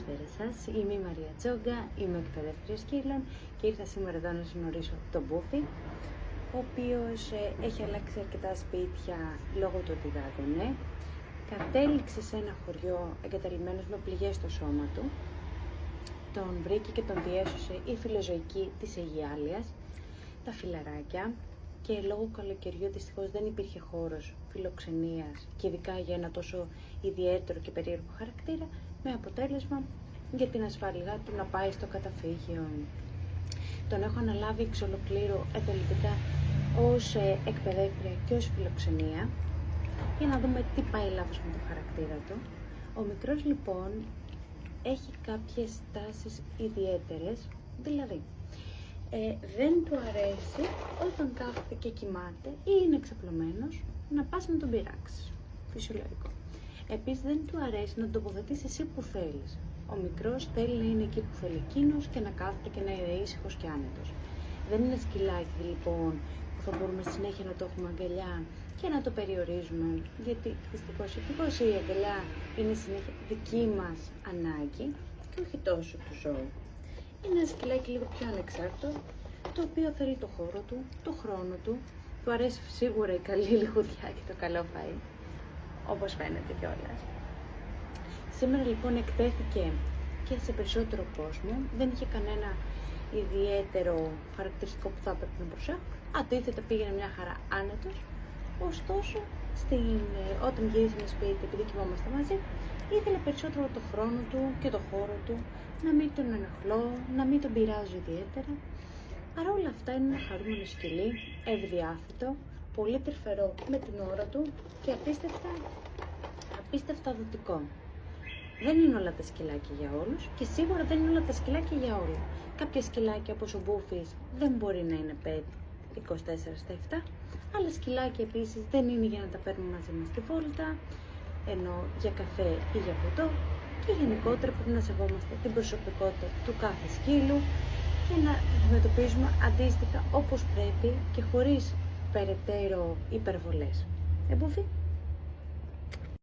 Καλησπέρα σας, είμαι η Μαρία Τσόγκα, είμαι εκπαιδεύτρια σκύλων και ήρθα σήμερα εδώ να σας γνωρίσω τον Μπούφι, ο οποίος έχει αλλάξει αρκετά σπίτια λόγω του ότι δάκωνε. Κατέληξε σε ένα χωριό εγκαταλειμμένος με πληγές στο σώμα του. Τον βρήκε και τον διέσωσε η φιλοζωική της Αιγιάλειας, τα φιλαράκια, και λόγω καλοκαιριού δυστυχώς δεν υπήρχε χώρος φιλοξενίας και ειδικά για ένα τόσο ιδιαίτερο και περίεργο χαρακτήρα, με αποτέλεσμα για την ασφάλειά του να πάει στο καταφύγιο. Τον έχω αναλάβει εξ ολοκλήρου εθελοντικά ως εκπαιδεύτρια και ως φιλοξενία, για να δούμε τι πάει λάθος με το χαρακτήρα του. Ο μικρός λοιπόν έχει κάποιες τάσεις ιδιαίτερες, δηλαδή δεν του αρέσει όταν κάθεται και κοιμάται ή είναι εξαπλωμένος να πας να τον πειράξεις. Φυσιολογικό. Επίσης δεν του αρέσει να τον τοποθετήσεις εσύ που θέλεις. Ο μικρός θέλει να είναι εκεί που θέλει εκείνος και να κάθεται και να είναι ήσυχος και άνετος. Δεν είναι σκυλάκι λοιπόν που θα μπορούμε συνέχεια να το έχουμε αγκαλιά και να το περιορίζουμε, γιατί δυστυχώς η αγκαλιά είναι συνέχεια δική μας ανάγκη και όχι τόσο του ζώου. Είναι ένα σκυλάκι λίγο πιο ανεξάρτητο, το οποίο θέλει το χώρο του, το χρόνο του αρέσει σίγουρα η καλή λιχουδιά και το καλό φαΐ, όπως φαίνεται κιόλας. Σήμερα λοιπόν εκτέθηκε και σε περισσότερο κόσμο, δεν είχε κανένα ιδιαίτερο χαρακτηριστικό που θα έπρεπε να προσέχω, αντίθετα πήγαινε μια χαρά άνετος. Ωστόσο, όταν γυρίσαμε σπίτι, επειδή κοιμόμαστε μαζί, ήθελε περισσότερο το χρόνο του και το χώρο του, να μην τον ενοχλώ, να μην τον πειράζω ιδιαίτερα. Παρ' όλα αυτά είναι ένα χαρούμενο σκυλί, ευδιάθετο, πολύ τρυφερό με την ώρα του και απίστευτα δοτικό. Δεν είναι όλα τα σκυλάκια για όλους και σίγουρα δεν είναι όλα τα σκυλάκια για όλα. Κάποια σκυλάκια όπως ο Μπούφις δεν μπορεί να είναι pet 24/7, άλλα σκυλάκια επίσης δεν είναι για να τα παίρνουμε μαζί μας στη βόλτα, ενώ για καφέ ή για ποτό, και γενικότερα πρέπει να σεβόμαστε την προσωπικότητα του κάθε σκύλου και να αντιμετωπίζουμε αντίστοιχα όπως πρέπει και χωρίς περαιτέρω υπερβολές. Μπούφι.